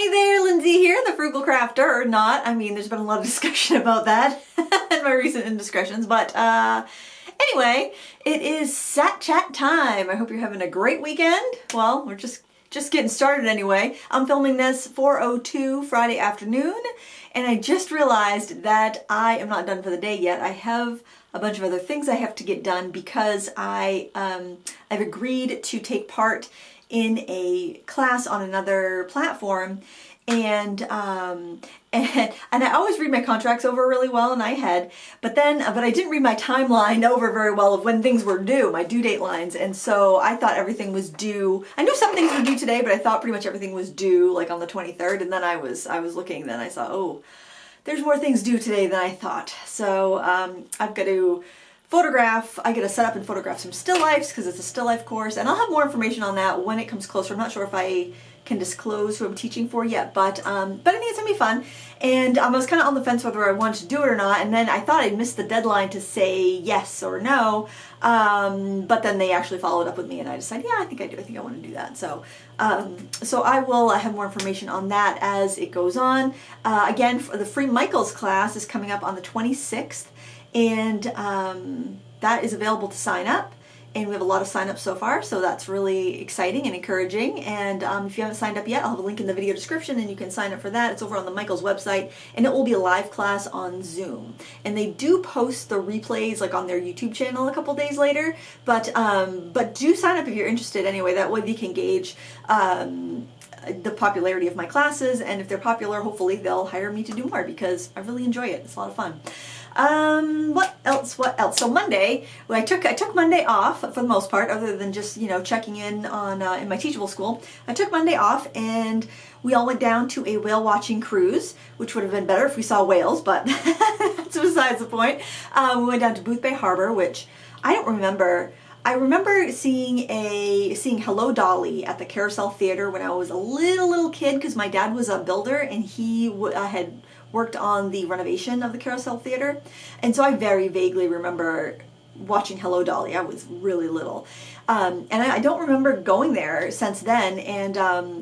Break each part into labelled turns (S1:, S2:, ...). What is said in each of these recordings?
S1: Hey there, Lindsay here, the frugal crafter, or not. I mean, there's been a lot of discussion about that in my recent indiscretions, but anyway, it is Sat Chat time. I hope you're having a great weekend. Well, we're just getting started anyway. I'm filming this 4:02 Friday afternoon, and I just realized that I am not done for the day yet. I have a bunch of other things I have to get done because I've agreed to take part in a class on another platform, and I always read my contracts over really well, and I had, but I didn't read my timeline over very well of when things were due, my due date lines, and so I thought everything was due. I knew some things were due today, but I thought pretty much everything was due like on the 23rd, and then I was looking, then I saw, oh, there's more things due today than I thought. So I've got to I get to set up and photograph some still lifes because it's a still life course, and I'll have more information on that when it comes closer. I'm not sure if I can disclose who I'm teaching for yet, but I think it's gonna be fun. And I was kind of on the fence whether I wanted to do it or not, and then I thought I'd missed the deadline to say yes or no, but then they actually followed up with me, and I decided, yeah, I think I do. I think I want to do that. So I will have more information on that as it goes on. Again, for the free Michaels class is coming up on the 26th. And that is available to sign up, and we have a lot of sign-ups so far, so that's really exciting and encouraging. And if you haven't signed up yet, I'll have a link in the video description and you can sign up for that. It's over on the Michaels website, and it will be a live class on Zoom. And they do post the replays like on their YouTube channel a couple days later, but do sign up if you're interested anyway. That way we can gauge the popularity of my classes, and if they're popular, hopefully they'll hire me to do more because I really enjoy it. It's a lot of fun. What else? So Monday, I took Monday off for the most part, other than just, checking in on in my Teachable school. I took Monday off, and we all went down to a whale watching cruise, which would have been better if we saw whales, but that's besides the point. We went down to Boothbay Harbor, which I don't remember. I remember seeing Hello Dolly at the Carousel Theater when I was a little kid, because my dad was a builder, and he had worked on the renovation of the Carousel Theater, and so I very vaguely remember watching Hello Dolly. I was really little, and I don't remember going there since then. And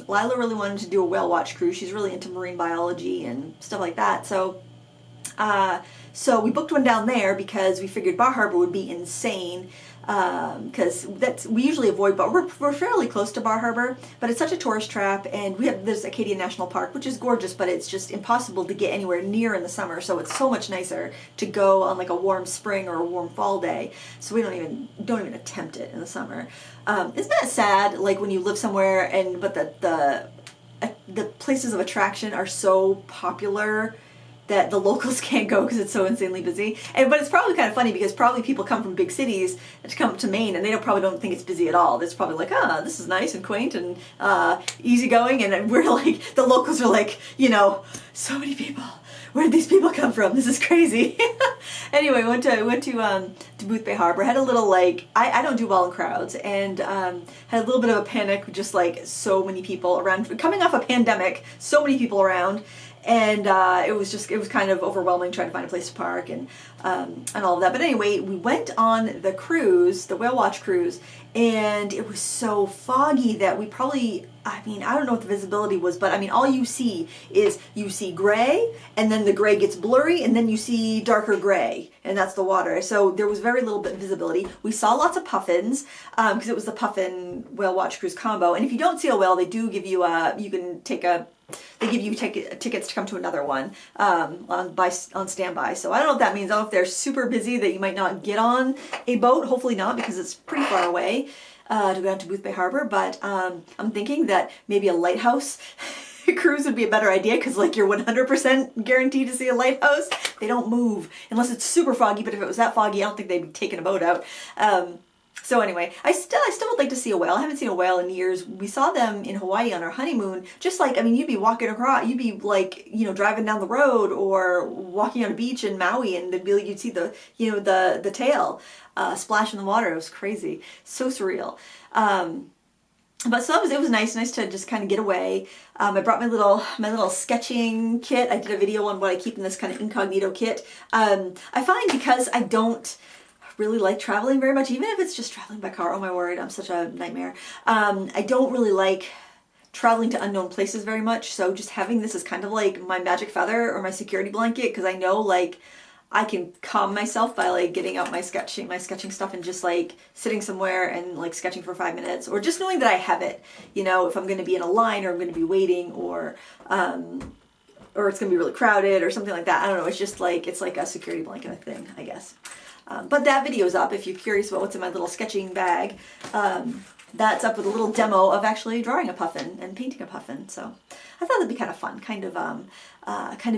S1: Lila really wanted to do a whale watch cruise. She's really into marine biology and stuff like that, so we booked one down there because we figured Bar Harbor would be insane, because we usually avoid, but we're fairly close to Bar Harbor, but it's such a tourist trap, and there's Acadia National Park, which is gorgeous, but it's just impossible to get anywhere near in the summer, so it's so much nicer to go on like a warm spring or a warm fall day, so we don't even attempt it in the summer. Isn't that sad, like when you live somewhere but the places of attraction are so popular that the locals can't go because it's so insanely busy. But it's probably kind of funny because probably people come from big cities to come to Maine, and they probably don't think it's busy at all. It's probably like, this is nice and quaint and easygoing, and we're like, the locals are like, so many people. Where did these people come from? This is crazy. Anyway, went to Boothbay Harbor. Had a little I don't do well in crowds, and had a little bit of a panic, just like so many people around, coming off a pandemic, so many people around. And it was kind of overwhelming trying to find a place to park and all of that. But anyway, we went on the cruise, the whale watch cruise, and it was so foggy that we probably, I don't know what the visibility was, but all you see gray, and then the gray gets blurry, and then you see darker gray, and that's the water. So there was very little bit of visibility. We saw lots of puffins, because it was the puffin whale watch cruise combo. And if you don't see a whale, they do give you they give you tickets to come to another one on standby. So I don't know what that means. I don't know if they're super busy that you might not get on a boat. Hopefully not, because it's pretty far away to go down to Boothbay Harbor. But I'm thinking that maybe a lighthouse cruise would be a better idea, because you're 100% guaranteed to see a lighthouse. They don't move unless it's super foggy. But if it was that foggy, I don't think they'd be taking a boat out. So anyway, I still would like to see a whale. I haven't seen a whale in years. We saw them in Hawaii on our honeymoon. Just you'd be walking across, you'd be driving down the road or walking on a beach in Maui, and you'd see the tail splash in the water. It was crazy, so surreal. But so it was nice to just kind of get away. I brought my little sketching kit. I did a video on what I keep in this kind of incognito kit. I find, because I don't really like traveling very much, even if it's just traveling by car. Oh my word, I'm such a nightmare. I don't really like traveling to unknown places very much. So just having this is kind of like my magic feather or my security blanket, because I know like I can calm myself by like getting out my sketching stuff and just like sitting somewhere and like sketching for 5 minutes, or just knowing that I have it, you know, if I'm going to be in a line or I'm going to be waiting, or it's going to be really crowded or something like that. I don't know. It's just like, it's like a security blanket thing, I guess. But that video's up if you're curious about what's in my little sketching bag. That's up with a little demo of actually drawing a puffin and painting a puffin. So I thought that'd be kind of fun, kind of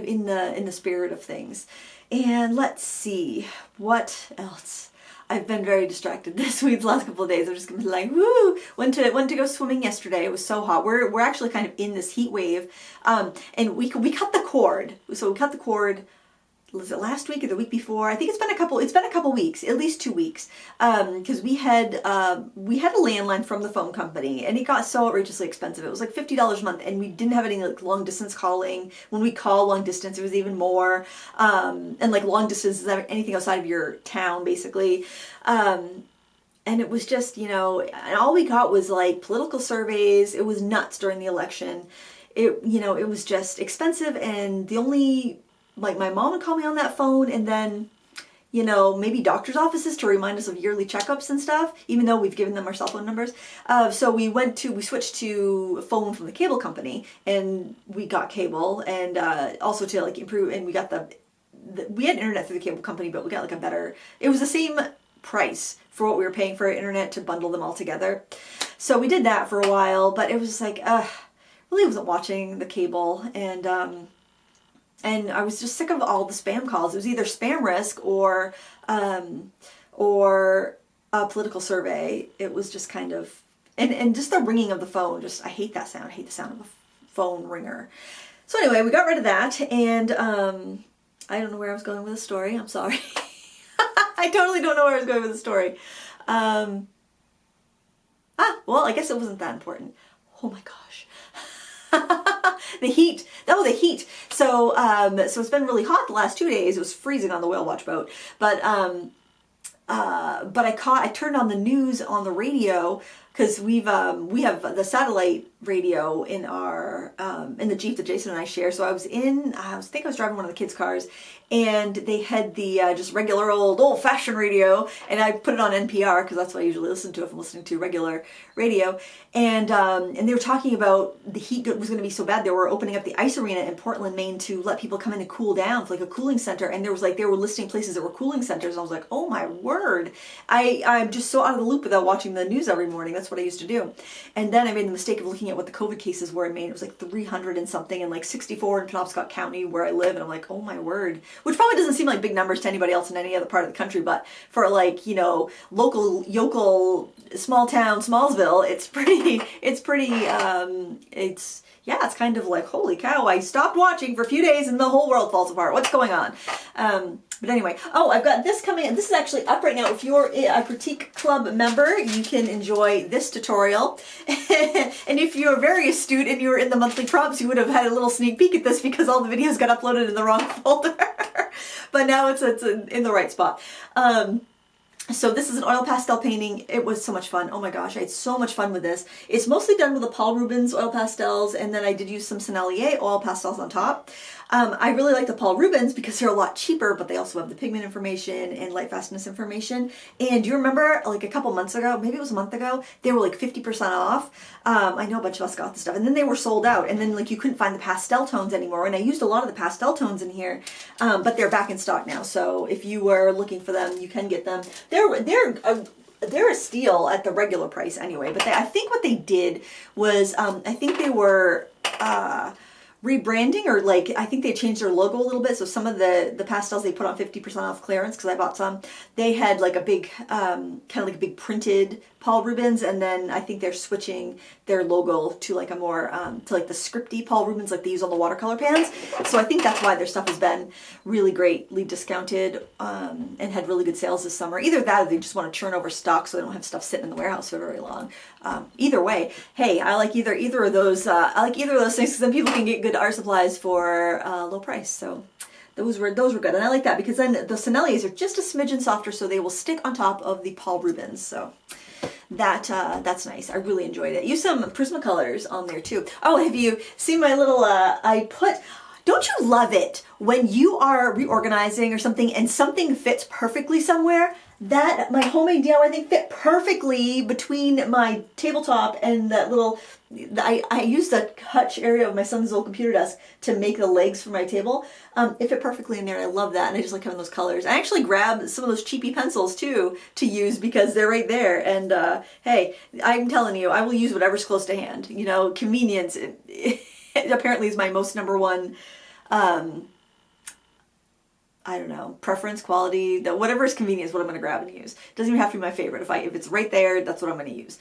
S1: in the spirit of things. And let's see, what else? I've been very distracted this week, the last couple of days. I'm just gonna be like, woo! Went to go swimming yesterday. It was so hot. We're actually kind of in this heat wave, and we cut the cord. So we cut the cord. Was it last week or the week before? I think it's been a couple weeks, at least 2 weeks, because we had a landline from the phone company, and it got so outrageously expensive. It was like $50 a month, and we didn't have any like long distance calling. When we call long distance, it was even more, and like long distance is anything outside of your town, basically. And it was just, you know, and all we got was like political surveys. It was nuts during the election. It was just expensive, and the only, like, my mom would call me on that phone, and then, you know, maybe doctor's offices to remind us of yearly checkups and stuff, even though we've given them our cell phone numbers. So we switched to a phone from the cable company, and we got cable, and also to like improve, and we got we had internet through the cable company, but we got like a better, it was the same price for what we were paying for our internet to bundle them all together. So we did that for a while, but it was just like, really wasn't watching the cable, and I was just sick of all the spam calls. It was either spam risk or a political survey. It was just kind of, and just the ringing of the phone. Just, I hate that sound. I hate the sound of a phone ringer. So anyway, we got rid of that, and I don't know where I was going with the story. I'm sorry. I totally don't know where I was going with the story. Well, I guess it wasn't that important. Oh my gosh. The heat. Oh, the heat. So it's been really hot the last 2 days. It was freezing on the whale watch boat. But I turned on the news on the radio, because we have the satellite radio in our in the Jeep that Jason and I share. So I think I was driving one of the kids' cars, and they had the just regular old-fashioned radio, and I put it on NPR because that's what I usually listen to if I'm listening to regular radio. And they were talking about the heat was going to be so bad. They were opening up the ice arena in Portland, Maine, to let people come in and cool down, for like a cooling center. And there was like, they were listing places that were cooling centers. And I was like, oh my word! I'm just so out of the loop without watching the news every morning. That's what I used to do. And then I made the mistake of looking at what the COVID cases were in Maine. It was like 300 and something, and like 64 in Penobscot County where I live. And I'm like, oh my word. Which probably doesn't seem like big numbers to anybody else in any other part of the country, but for like, you know, local, small town, Smallsville, it's kind of like, holy cow, I stopped watching for a few days and the whole world falls apart. What's going on? But anyway, I've got this coming in. This is actually up right now. If you're a Critique Club member, you can enjoy this tutorial. And if you're very astute and you're in the monthly prompts, you would have had a little sneak peek at this, because all the videos got uploaded in the wrong folder. But now it's in the right spot. So this is an oil pastel painting. It was so much fun. Oh my gosh, I had so much fun with this. It's mostly done with the Paul Rubens oil pastels, and then I did use some Sennelier oil pastels on top. I really like the Paul Rubens because they're a lot cheaper, but they also have the pigment information and light fastness information. And do you remember, like a couple months ago, maybe it was a month ago, they were like 50% off. I know a bunch of us got the stuff, and then they were sold out, and then like you couldn't find the pastel tones anymore. And I used a lot of the pastel tones in here, but they're back in stock now. So if you were looking for them, you can get them. They're a steal at the regular price anyway. But I think what they did was, I think they were rebranding, or like, I think they changed their logo a little bit. So some of the pastels they put on 50% off clearance, because I bought some, they had like a big, kind of like a big printed Paul Rubens, and then I think they're switching their logo to like a more, to like the scripty Paul Rubens like they use on the watercolor pans. So I think that's why their stuff has been really greatly discounted, and had really good sales this summer. Either that, or they just want to churn over stock so they don't have stuff sitting in the warehouse for very long. Either way, hey, I like either of those. I like either of those things, because then people can get good art supplies for low price. So those were good, and I like that, because then the Senneliers are just a smidgen softer, so they will stick on top of the Paul Rubens. So that's nice. I really enjoyed it. Use some Prismacolors on there too. Oh, have you seen my little, don't you love it when you are reorganizing or something and something fits perfectly somewhere? That, my homemade DIY thing fit perfectly between my tabletop and that little, I used the hutch area of my son's old computer desk to make the legs for my table. It fit perfectly in there, and I love that, and I just like having those colors. I actually grabbed some of those cheapy pencils too to use because they're right there, and hey, I'm telling you, I will use whatever's close to hand. You know, convenience it apparently is my most number one, I don't know, preference, quality, whatever is convenient is what I'm going to grab and use. It doesn't even have to be my favorite. If it's right there, that's what I'm going to use.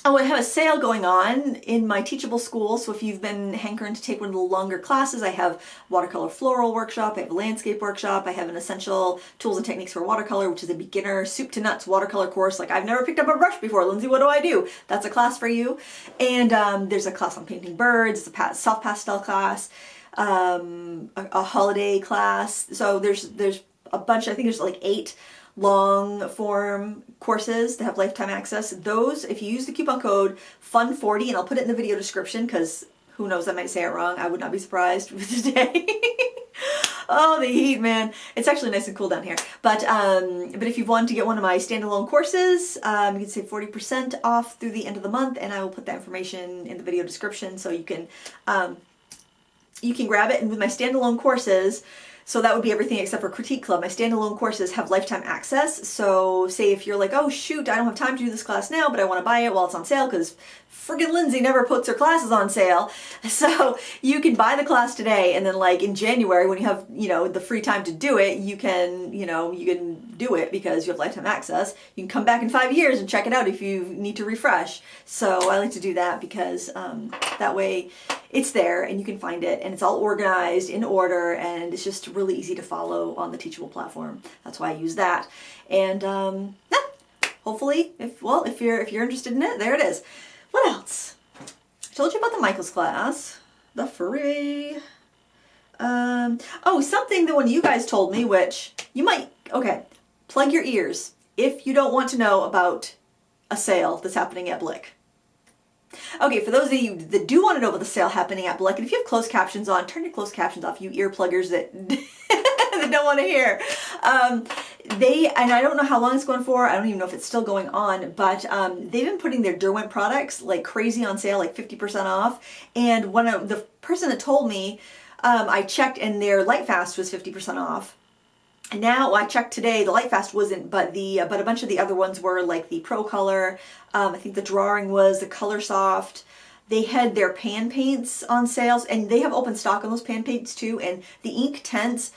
S1: Oh, I have a sale going on in my Teachable school, so if you've been hankering to take one of the longer classes, I have watercolor floral workshop, I have a landscape workshop, I have an essential tools and techniques for watercolor, which is a beginner soup to nuts watercolor course. Like, I've never picked up a brush before, Lindsay, what do I do? That's a class for you. And there's a class on painting birds, it's a soft pastel class, a holiday class. So there's a bunch, I think there's like 8 long form courses that have lifetime access. Those, if you use the coupon code FUN40, and I'll put it in the video description because who knows, I might say it wrong. I would not be surprised with today. Oh, the heat, man. It's actually nice and cool down here. But if you want to get one of my standalone courses, you can save 40% off through the end of the month, and I will put that information in the video description so you can grab it. And with my standalone courses, so that would be everything except for Critique Club. My standalone courses have lifetime access. So say if you're like, oh shoot, I don't have time to do this class now, but I want to buy it while it's on sale because friggin' Lindsay never puts her classes on sale. So you can buy the class today, and then like in January when you have, you know, the free time to do it, you can, you know, you can do it because you have lifetime access. You can come back in 5 years and check it out if you need to refresh. So I like to do that because that way it's there and you can find it and it's all organized in order, and it's just really easy to follow on the Teachable platform. That's why I use that. And yeah, hopefully, if you're interested in it, there it is. What else? I told you about the Michael's class, the free. Oh, something that one of you guys told me, which you might, okay, plug your ears if you don't want to know about a sale that's happening at Blick. Okay, for those of you that do want to know about the sale happening at Blick, and if you have closed captions on, turn your closed captions off, you ear pluggers that, that don't want to hear. And I don't know how long it's going for, I don't even know if it's still going on, but they've been putting their Derwent products like crazy on sale, like 50% off. And the person that told me, I checked and their Lightfast was 50% off. And now I checked today, the Lightfast wasn't, but a bunch of the other ones were, like the Pro Color. I think the Drawing was, the Color Soft. They had their pan paints on sales, and they have open stock on those pan paints too. And the Ink Tense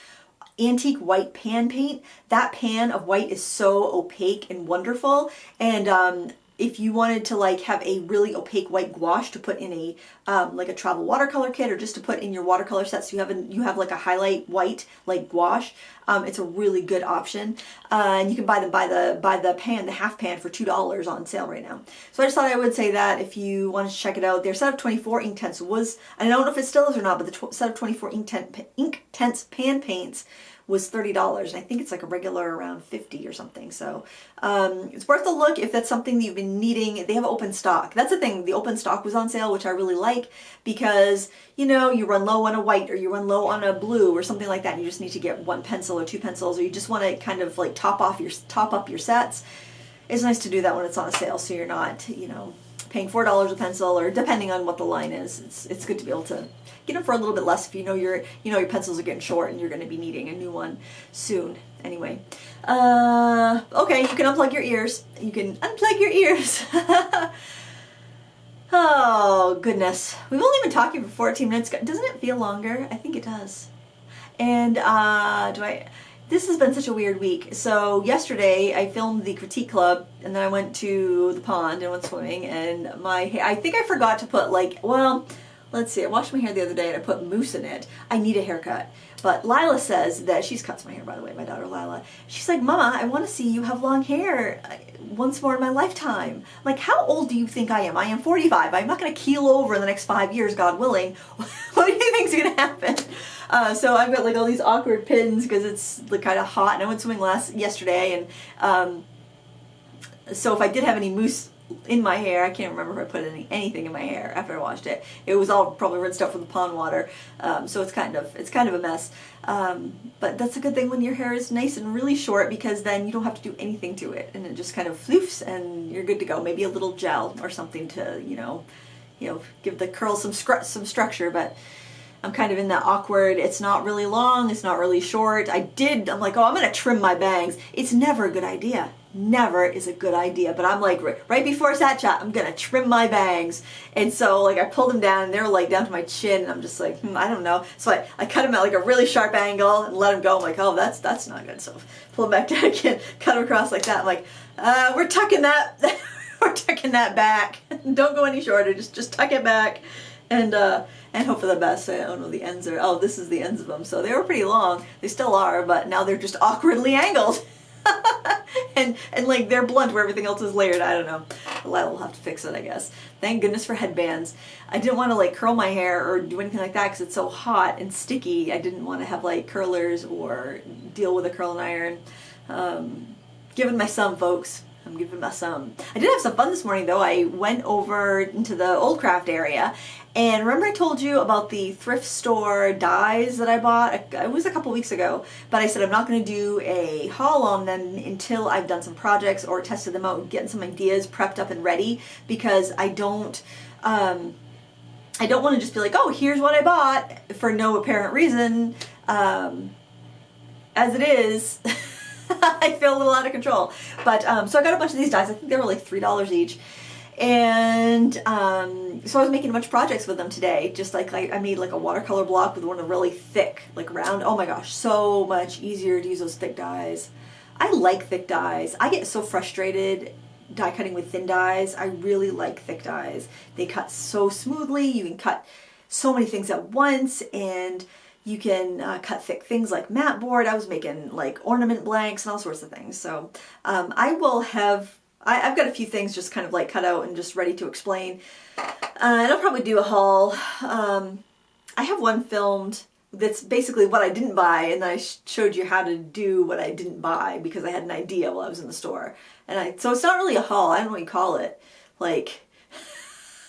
S1: antique white pan paint, that pan of white is so opaque and wonderful. And if you wanted to like have a really opaque white gouache to put in a like a travel watercolor kit, or just to put in your watercolor sets, you have like a highlight white like gouache. It's a really good option, and you can buy them by the pan, the half pan, for $2 on sale right now. So I just thought I would say that if you wanted to check it out, their set of 24 Ink Tense was, I don't know if it still is or not, but the set of 24 Ink Tense pan paints was $30, and I think it's like a regular around $50 or something. So it's worth a look if that's something that you've been needing. They have open stock. That's the thing. The open stock was on sale, which I really like, because you know, you run low on a white, or you run low on a blue, or something like that, and you just need to get 1 pencil or 2 pencils, or you just want to kind of like top up your sets. It's nice to do that when it's on a sale, so you're not, you know, paying $4 a pencil, or depending on what the line is. It's good to be able to get them for a little bit less if you know your pencils are getting short and you're going to be needing a new one soon. Anyway, okay, you can unplug your ears. You can unplug your ears. Oh goodness, we've only been talking for 14 minutes. Doesn't it feel longer? I think it does. And this has been such a weird week. So yesterday I filmed the Critique Club, and then I went to the pond and went swimming, and I think I forgot to put let's see, I washed my hair the other day and I put mousse in it. I need a haircut. But Lila says that, she's cuts my hair by the way, my daughter Lila. She's like, Mama, I want to see you have long hair once more in my lifetime. I'm like, how old do you think I am? I am 45. I'm not going to keel over in the next 5 years, God willing. What do you think's going to happen? So I've got like all these awkward pins because it's like kind of hot, and I went swimming yesterday, and So if I did have any mousse in my hair, I can't remember if I put anything in my hair after I washed it. It was all probably rinsed out from the pond water, so it's kind of a mess. But that's a good thing when your hair is nice and really short, because then you don't have to do anything to it, and it just kind of floofs, and you're good to go. Maybe a little gel or something to give the curls some structure, but. I'm kind of in that awkward, it's not really long, it's not really short. I'm like, oh, I'm going to trim my bangs. It's never a good idea. Never is a good idea. But I'm like, right before Sat Chat, I'm going to trim my bangs. And so like I pulled them down and they were like down to my chin, and I'm just like, I don't know. So I cut them at like a really sharp angle and let them go. I'm like, oh, that's not good. So pull them back down again, cut them across like that. I'm like, we're tucking that, we're tucking that back. Don't go any shorter, just tuck it back. And hope for the best. I don't know, the ends are, oh, this is the ends of them. So they were pretty long. They still are, but now they're just awkwardly angled. and like they're blunt where everything else is layered. I don't know. Lyle will have to fix it, I guess. Thank goodness for headbands. I didn't want to like curl my hair or do anything like that because it's so hot and sticky. I didn't want to have like curlers or deal with a curling iron. Giving my some, folks. I'm giving my some. I did have some fun this morning though. I went over into the old craft area, and remember I told you about the thrift store dies that I bought? It was a couple weeks ago, but I said I'm not going to do a haul on them until I've done some projects or tested them out, getting some ideas prepped up and ready, because I don't want to just be like, oh, here's what I bought for no apparent reason. As it is, I feel a little out of control. But so I got a bunch of these dies. I think they were like $3 each. And so I was making a bunch of projects with them today. Just like I made like a watercolor block with one of really thick, like round. Oh my gosh, so much easier to use those thick dies. I like thick dies. I get so frustrated die cutting with thin dies. I really like thick dies. They cut so smoothly. You can cut so many things at once, and you can cut thick things like mat board. I was making like ornament blanks and all sorts of things. So I've got a few things just kind of like cut out and just ready to explain. And I'll probably do a haul. I have one filmed that's basically what I didn't buy, and then I showed you how to do what I didn't buy because I had an idea while I was in the store. So it's not really a haul. I don't know what you call it. Like,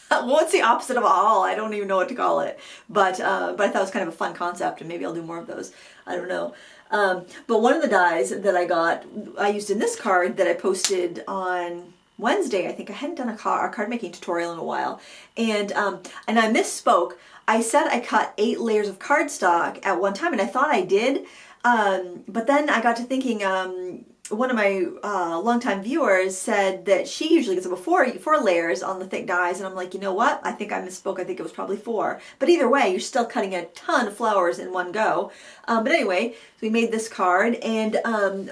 S1: what's the opposite of a haul? I don't even know what to call it. But I thought it was kind of a fun concept, and maybe I'll do more of those. I don't know. But one of the dies that I got, I used in this card that I posted on Wednesday. I think I hadn't done a card making tutorial in a while, and I misspoke. I said I cut 8 layers of cardstock at one time, and I thought I did. But then I got to thinking. One of my longtime viewers said that she usually gets about four layers on the thick dies, and I'm like, you know what? I think I misspoke. I think it was probably 4. But either way, you're still cutting a ton of flowers in one go. But anyway, so we made this card, and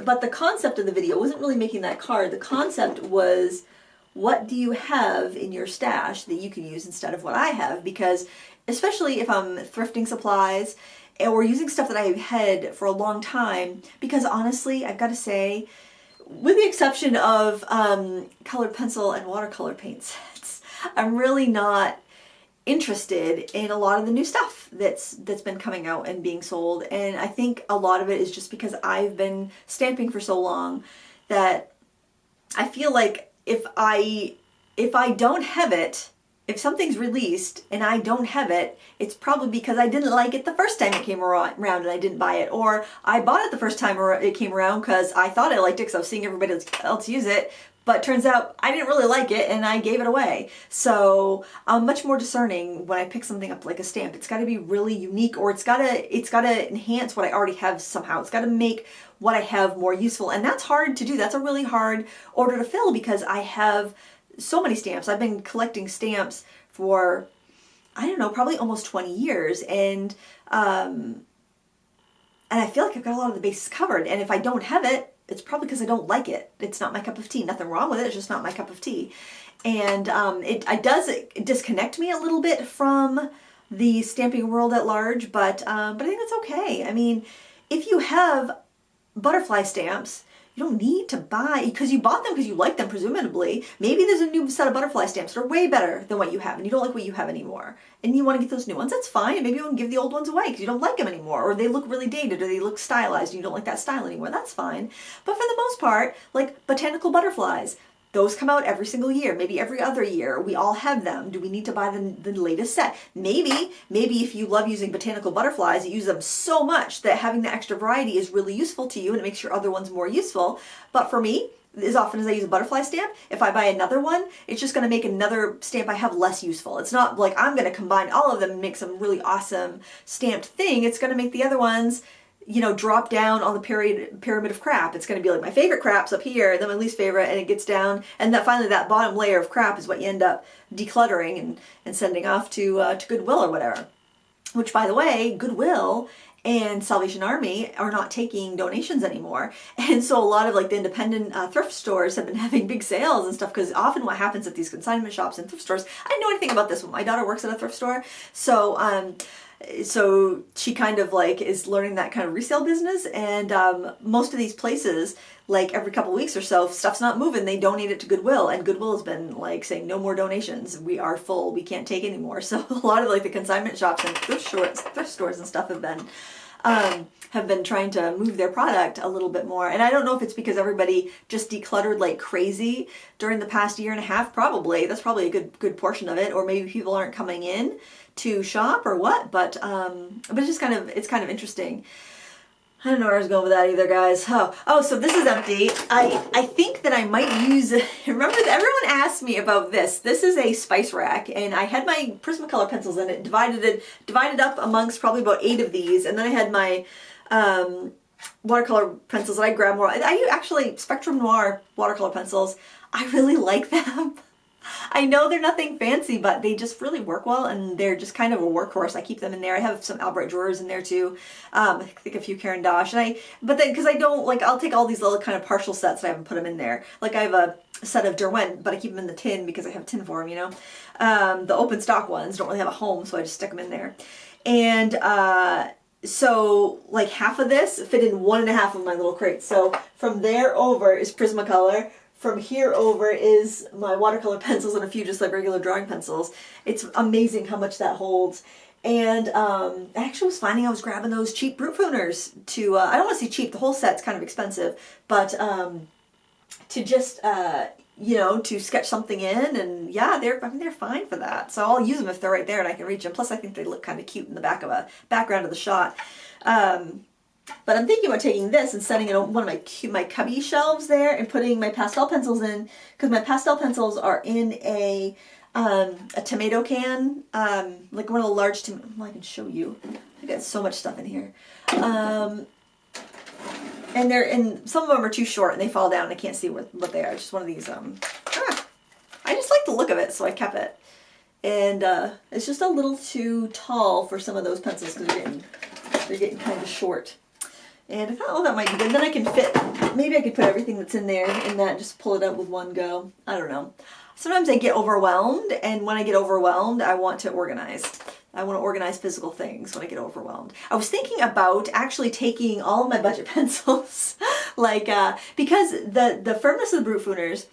S1: but the concept of the video wasn't really making that card. The concept was, what do you have in your stash that you can use instead of what I have? Because especially if I'm thrifting supplies, or using stuff that I've had for a long time, because honestly, I've got to say, with the exception of colored pencil and watercolor paint sets, I'm really not interested in a lot of the new stuff that's been coming out and being sold. And I think a lot of it is just because I've been stamping for so long that I feel like if I don't have it, if something's released and I don't have it, it's probably because I didn't like it the first time it came around and I didn't buy it. Or I bought it the first time it came around because I thought I liked it because I was seeing everybody else use it. But turns out I didn't really like it and I gave it away. So I'm much more discerning when I pick something up like a stamp. It's got to be really unique, or it's got to enhance what I already have somehow. It's got to make what I have more useful. And that's hard to do. That's a really hard order to fill because I have so many stamps. I've been collecting stamps for, I don't know, probably almost 20 years, and I feel like I've got a lot of the bases covered. And if I don't have it, it's probably because I don't like it. It's not my cup of tea. Nothing wrong with it. It's just not my cup of tea. And it does disconnect me a little bit from the stamping world at large, but I think that's okay. I mean, if you have butterfly stamps, you don't need to buy, because you bought them because you like them, presumably. Maybe there's a new set of butterfly stamps that are way better than what you have, and you don't like what you have anymore. And you want to get those new ones, that's fine. And maybe you want to give the old ones away because you don't like them anymore, or they look really dated, or they look stylized and you don't like that style anymore. That's fine. But for the most part, like botanical butterflies, those come out every single year, maybe every other year. We all have them. Do we need to buy the latest set? Maybe if you love using botanical butterflies, you use them so much that having the extra variety is really useful to you and it makes your other ones more useful. But for me, as often as I use a butterfly stamp, if I buy another one, it's just going to make another stamp I have less useful. It's not like I'm going to combine all of them and make some really awesome stamped thing. It's going to make the other ones, you know, drop down on the pyramid of crap. It's going to be like my favorite crap's up here, then my least favorite, and it gets down, and that finally that bottom layer of crap is what you end up decluttering and sending off to Goodwill or whatever. Which, by the way, Goodwill and Salvation Army are not taking donations anymore. And so a lot of like the independent thrift stores have been having big sales and stuff, because often what happens at these consignment shops and thrift stores, I didn't know anything about this one. My daughter works at a thrift store. So she kind of like is learning that kind of resale business, and most of these places, like every couple weeks or so, if stuff's not moving, they donate it to Goodwill, and Goodwill has been like saying no more donations. We are full. We can't take anymore. So a lot of like the consignment shops and thrift stores and stuff have been trying to move their product a little bit more. And I don't know if it's because everybody just decluttered like crazy during the past year and a half. Probably that's probably a good portion of it, or maybe people aren't coming in to shop or what, but it's just kind of interesting. I don't know where I was going with that either, guys. Oh, so this is empty. I think that I might use, remember that everyone asked me about this. This is a spice rack, and I had my Prismacolor pencils in it, divided up amongst probably about 8 of these, and then I had my watercolor pencils that I grabbed more. I actually, Spectrum Noir watercolor pencils, I really like them. I know they're nothing fancy, but they just really work well, and they're just kind of a workhorse. I keep them in there. I have some Albright drawers in there too. I think a few Caran d'Ache, but then because I don't like, I'll take all these little kind of partial sets and I haven't put them in there. Like I have a set of Derwent, but I keep them in the tin because I have tin for them, you know. The open stock ones don't really have a home, so I just stick them in there. And so like half of this fit in 1.5 of my little crates. So from there over is Prismacolor. From here over is my watercolor pencils and a few just like regular drawing pencils. It's amazing how much that holds. And I actually was finding I was grabbing those cheap brute pruners to, I don't want to say cheap, the whole set's kind of expensive, but to just, you know, to sketch something in, and yeah, they're fine for that. So I'll use them if they're right there and I can reach them. Plus I think they look kind of cute in the background of the shot. But I'm thinking about taking this and setting it on one of my cubby shelves there and putting my pastel pencils in, because my pastel pencils are in a tomato can, like one of the large tomatoes. Well, I can show you. I got so much stuff in here. And some of them are too short and they fall down and I can't see what they are. It's just one of these, I just like the look of it, so I kept it. And it's just a little too tall for some of those pencils because they're getting kind of short. And I thought, oh, that might be good. Then I can fit, maybe I could put everything that's in there in that and just pull it out with one go. I don't know. Sometimes I get overwhelmed, and when I get overwhelmed, I want to organize. I want to organize physical things when I get overwhelmed. I was thinking about actually taking all of my budget pencils, like, because the firmness of the Brute Fooners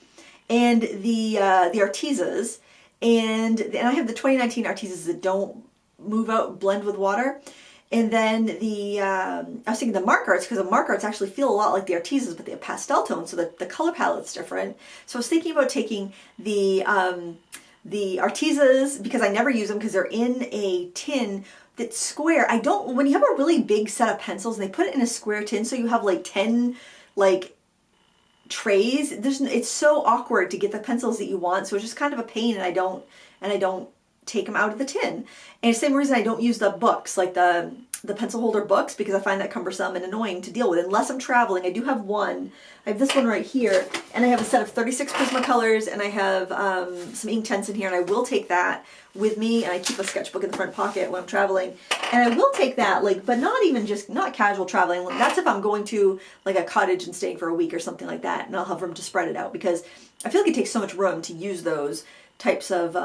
S1: and the Artisas, and I have the 2019 Artisas that don't move out, blend with water. And then I was thinking the Mark Arts, because the Mark Arts actually feel a lot like the Artisas, but they have pastel tones, so the color palette's different. So I was thinking about taking the Artisas, because I never use them because they're in a tin that's square. When you have a really big set of pencils and they put it in a square tin, so you have like 10 like trays, it's so awkward to get the pencils that you want, so it's just kind of a pain, and I don't take them out of the tin. And the same reason I don't use the books, like the pencil holder books, because I find that cumbersome and annoying to deal with unless I'm traveling. I do have one. I have this one right here, and I have a set of 36 Prismacolors, and I have some Inktense in here, and I will take that with me, and I keep a sketchbook in the front pocket when I'm traveling. And I will take that, like, but not casual traveling. That's if I'm going to like a cottage and staying for a week or something like that, and I'll have room to spread it out, because I feel like it takes so much room to use those types of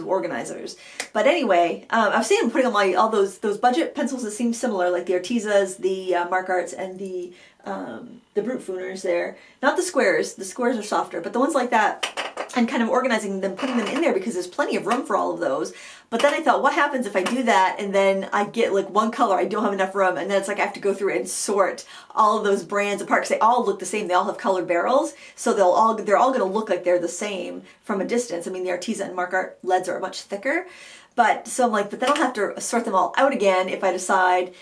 S1: organizers. But anyway, I've seen them putting on all those budget pencils that seem similar, like the Artisas, the Mark Arts, and the the Brute Fooners there. Not the squares are softer, but the ones like that, and kind of organizing them, putting them in there because there's plenty of room for all of those. But then I thought, what happens if I do that and then I get like one color, I don't have enough room, and then it's like I have to go through and sort all of those brands apart because they all look the same. They all have colored barrels, so they're all going to look like they're the same from a distance. I mean, the Arteza and Mark Art leads are much thicker, but so I'm like, but then I'll have to sort them all out again if I decide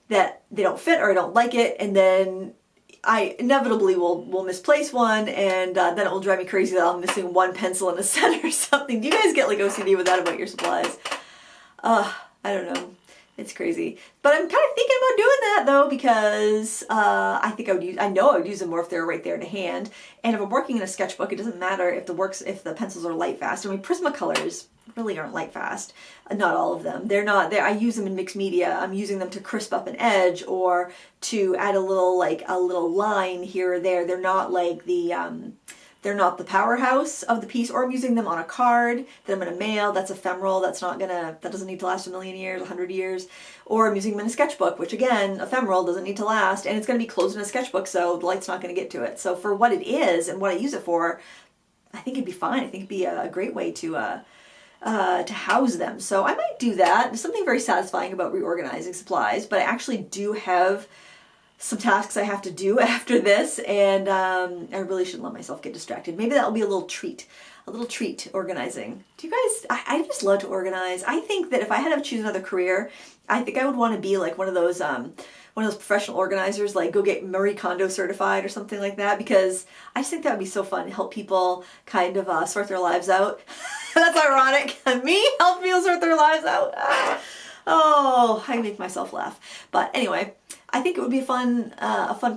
S1: that they don't fit or I don't like it, and then I inevitably will misplace one, and then it will drive me crazy that I'm missing one pencil in a set or something. Do you guys get like OCD with that about your supplies? I don't know. It's crazy. But I'm kind of thinking about doing that though, because I know I would use them more if they're right there to hand. And if I'm working in a sketchbook, it doesn't matter if the pencils are light fast. I mean, Prismacolors really aren't light fast. Not all of them. They're not. I use them in mixed media. I'm using them to crisp up an edge or to add a little line here or there. They're not like they're not the powerhouse of the piece. Or I'm using them on a card that I'm going to mail. That's ephemeral. That doesn't need to last a million years, 100 years. Or I'm using them in a sketchbook, which again, ephemeral, doesn't need to last, and it's going to be closed in a sketchbook, so the light's not going to get to it. So for what it is and what I use it for, I think it'd be fine. I think it'd be a great way to house them. So I might do that. There's something very satisfying about reorganizing supplies, but I actually do have some tasks I have to do after this, and I really shouldn't let myself get distracted. Maybe that'll be a little treat organizing. Do you guys, I just love to organize. I think that if I had to choose another career, I think I would want to be like one of those professional organizers, like go get Marie Kondo certified or something like that, because I just think that would be so fun to help people kind of sort their lives out. That's ironic. Me help people sort their lives out. Oh, I make myself laugh. But anyway, I think it would be a fun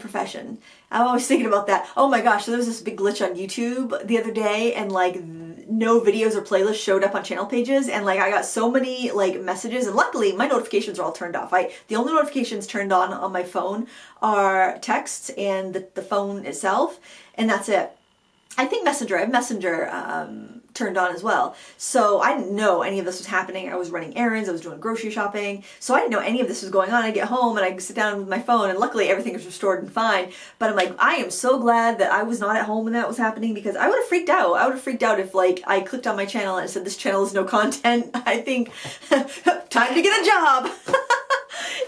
S1: profession. I'm always thinking about that. Oh my gosh, so there was this big glitch on YouTube the other day, and like no videos or playlists showed up on channel pages, and like I got so many like messages, and luckily my notifications are all turned off. The only notifications turned on my phone are texts and the phone itself, and that's it. I think Messenger, I have Messenger turned on as well. So I didn't know any of this was happening. I was running errands, I was doing grocery shopping, so I didn't know any of this was going on. I get home and I sit down with my phone, and luckily everything is restored and fine. But I'm like, I am so glad that I was not at home when that was happening, because I would have freaked out. I would have freaked out if like I clicked on my channel and it said this channel has no content. I think time to get a job.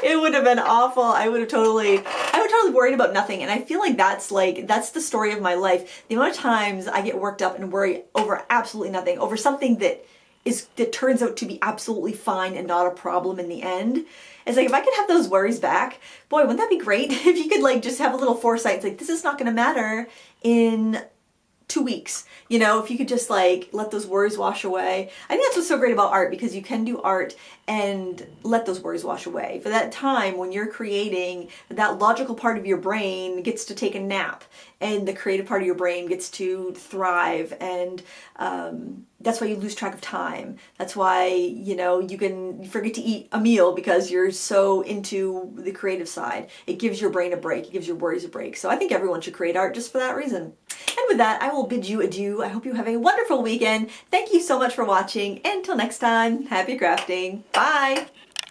S1: It would have been awful. I would totally worried about nothing. And I feel like that's the story of my life. The amount of times I get worked up and worry over absolutely nothing, over something that turns out to be absolutely fine and not a problem in the end. It's like, if I could have those worries back, boy, wouldn't that be great? If you could like just have a little foresight. It's like, this is not going to matter in 2 weeks. You know, if you could just like let those worries wash away. I think that's what's so great about art, because you can do art and let those worries wash away. For that time when you're creating, that logical part of your brain gets to take a nap, and the creative part of your brain gets to thrive, and that's why you lose track of time. That's why, you know, you forget to eat a meal because you're so into the creative side. It gives your brain a break. It gives your worries a break. So I think everyone should create art just for that reason. And with that, I will bid you adieu. I hope you have a wonderful weekend. Thank you so much for watching. Until next time, happy crafting. Bye!